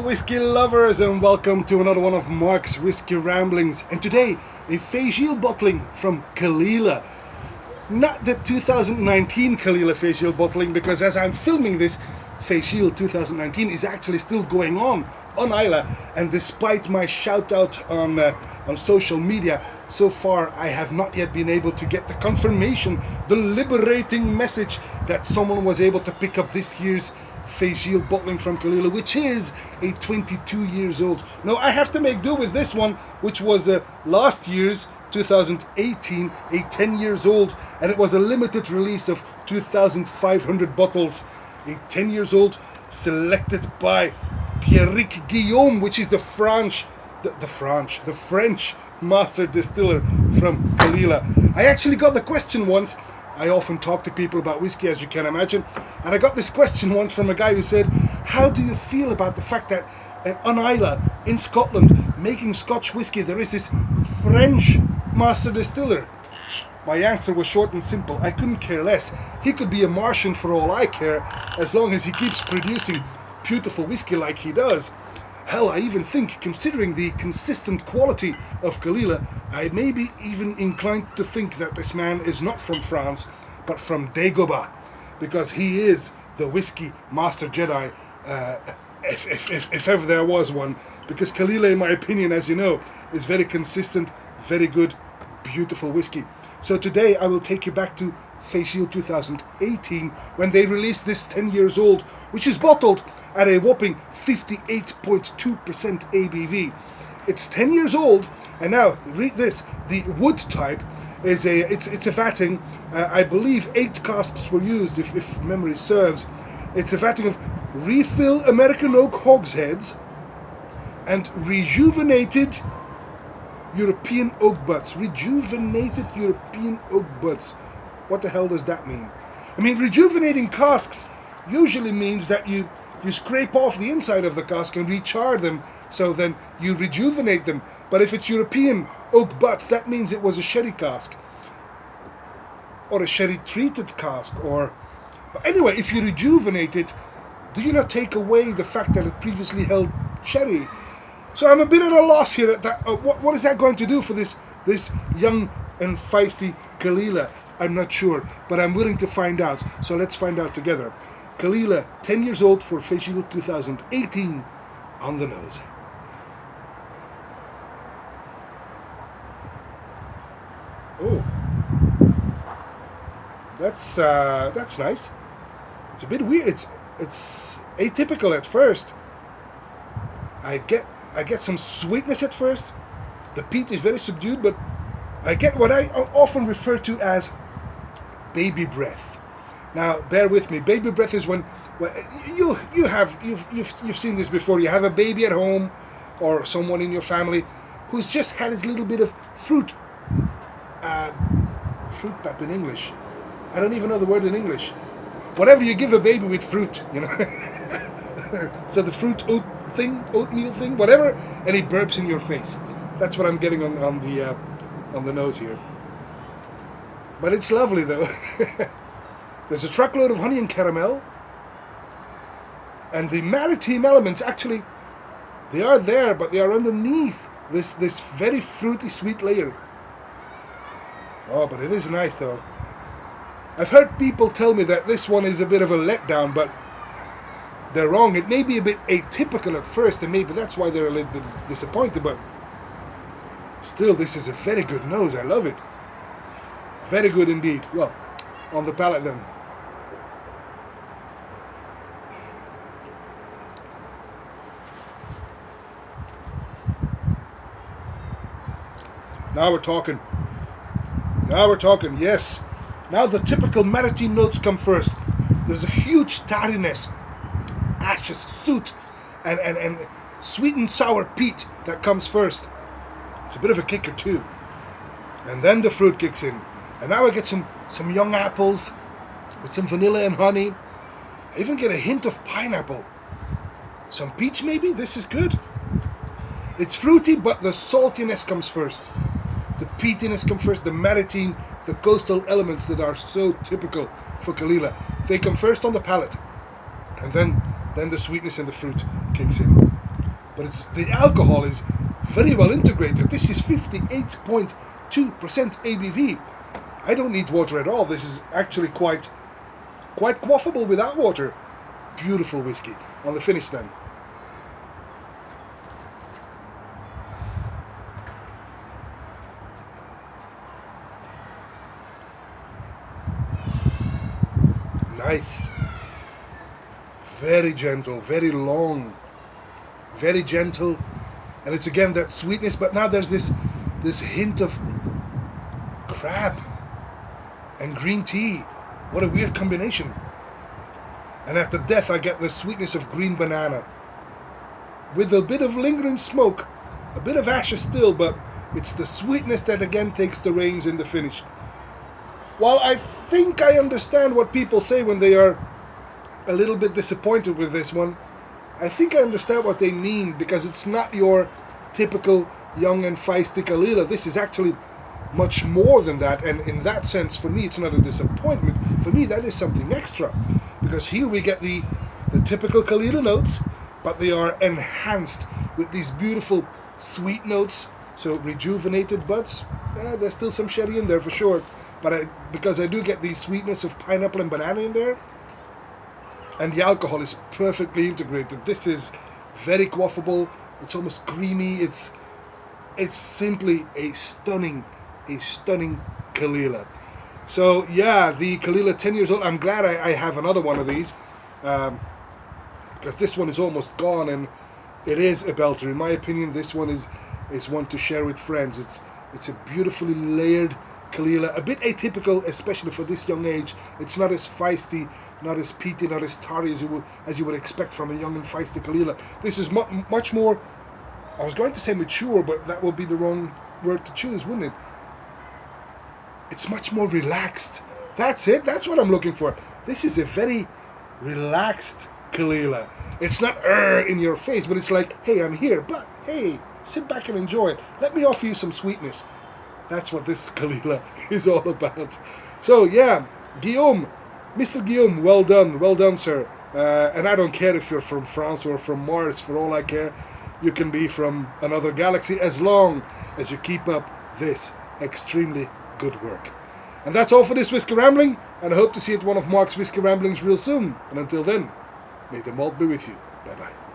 whiskey lovers, and welcome to another one of Mark's Whiskey Ramblings. And today, a Feis Ile bottling from Caol Ila. Not the 2019 Caol Ila Feis Ile bottling, because as I'm filming this, Feis Ile 2019 is actually still going on Islay. And despite my shout out on social media, so far I have not yet been able to get the confirmation, the liberating message that someone was able to pick up this year's Feis Ile bottling from Caol Ila, which is a 22 years old. Now I have to make do with this one, which was last year's 2018, a 10 years old, and it was a limited release of 2,500 bottles. A 10 years old, selected by Pierrick Guillaume, which is the French master distiller from Caol Ila. I actually got the question once. I often talk to people about whiskey, as you can imagine, and I got this question once from a guy who said, how do you feel about the fact that on Islay, in Scotland, making Scotch whiskey, there is this French master distiller? My answer was short and simple. I couldn't care less. He could be a Martian for all I care, as long as he keeps producing beautiful whiskey like he does. Hell, I even think, considering the consistent quality of Caol Ila, I may be even inclined to think that this man is not from France, but from Dagobah, because he is the whiskey master Jedi, if ever there was one. Because Caol Ila, in my opinion, as you know, is very consistent, very good, beautiful whiskey. So today I will take you back to Feis Ile 2018, when they released this 10 years old, which is bottled at a whopping 58.2% ABV. It's 10 years old, and now read this. The wood type is it's a vatting. I believe 8 casks were used, if memory serves. It's a vatting of refill American oak hogsheads and rejuvenated European oak butts. Rejuvenated European oak butts. What the hell does that mean? I mean, rejuvenating casks usually means that you scrape off the inside of the cask and rechar them, so then you rejuvenate them. But if it's European oak butts, that means it was a sherry cask, or a sherry treated cask, or... But anyway, if you rejuvenate it, do you not take away the fact that it previously held sherry? So I'm a bit at a loss here at that. What is that going to do for this young and feisty Caol Ila? I'm not sure, but I'm willing to find out. So let's find out together. Caol Ila, 10 years old for Feis Ile 2018, on the nose. Oh, that's nice. It's a bit weird. It's atypical at first. I get some sweetness at first. The peat is very subdued, but I get what I often refer to as baby breath. Now, bear with me. Baby breath is when you've seen this before. You have a baby at home, or someone in your family who's just had his little bit of fruit pap in English. I don't even know the word in English. Whatever you give a baby with fruit, you know. So the oatmeal thing, whatever, and he burps in your face. That's what I'm getting on the nose here. But it's lovely though. There's a truckload of honey and caramel, and the maritime elements, actually, they are there, but they are underneath this very fruity sweet layer. Oh, but it is nice though. I've heard people tell me that this one is a bit of a letdown, but they're wrong. It may be a bit atypical at first, and maybe that's why they're a little bit disappointed, but still, this is a very good nose. I love it. Very good indeed. Well, on the palate then. Now we're talking. Yes. Now the typical maritime notes come first. There's a huge tarriness, ashes, soot, and sweet and sour peat that comes first. It's a bit of a kicker too. And then the fruit kicks in. And now I get some young apples with some vanilla and honey. I even get a hint of pineapple. Some peach maybe? This is good. It's fruity, but the saltiness comes first. The peatiness comes first. The maritime, the coastal elements that are so typical for Caol Ila, they come first on the palate. And then the sweetness and the fruit kicks in. but the alcohol is very well integrated. This is 58.2% ABV. I don't need water at all. This is actually quite quaffable without water. Beautiful whiskey. On the finish then. Nice. Very gentle, very long, very gentle, and it's again that sweetness, but now there's this hint of crab and green tea. What a weird combination. And at the death I get the sweetness of green banana with a bit of lingering smoke, a bit of ashes still, but it's the sweetness that again takes the reins in the finish. While I think I understand what people say when they are a little bit disappointed with this one, I think I understand what they mean, because it's not your typical young and feisty Caol Ila. This is actually much more than that, and in that sense, for me, it's not a disappointment. For me, that is something extra, because here we get the typical Caol Ila notes, but they are enhanced with these beautiful sweet notes. So rejuvenated buds, there's still some sherry in there for sure, but because I do get the sweetness of pineapple and banana in there, and the alcohol is perfectly integrated. This is very quaffable. It's almost creamy. It's simply a stunning Caol Ila. So yeah, the Caol Ila 10 years old. I'm glad I have another one of these, because this one is almost gone, and it is a belter. In my opinion, this one is one to share with friends. It's a beautifully layered Caol Ila, a bit atypical, especially for this young age. It's not as feisty, not as peaty, not as tarry as you would expect from a young and feisty Caol Ila. This is much more, I was going to say mature, but that would be the wrong word to choose, wouldn't it? It's much more relaxed. That's it. That's what I'm looking for. This is a very relaxed Caol Ila. It's not in your face, but it's like, hey, I'm here, but hey, sit back and enjoy it. Let me offer you some sweetness. That's what this Caol Ila is all about. So yeah, Guillaume, Mr. Guillaume, well done, sir. And I don't care if you're from France or from Mars. For all I care, you can be from another galaxy, as long as you keep up this extremely good work. And that's all for this Whiskey Rambling, and I hope to see you at one of Mark's Whiskey Ramblings real soon. And until then, may the malt be with you. Bye bye.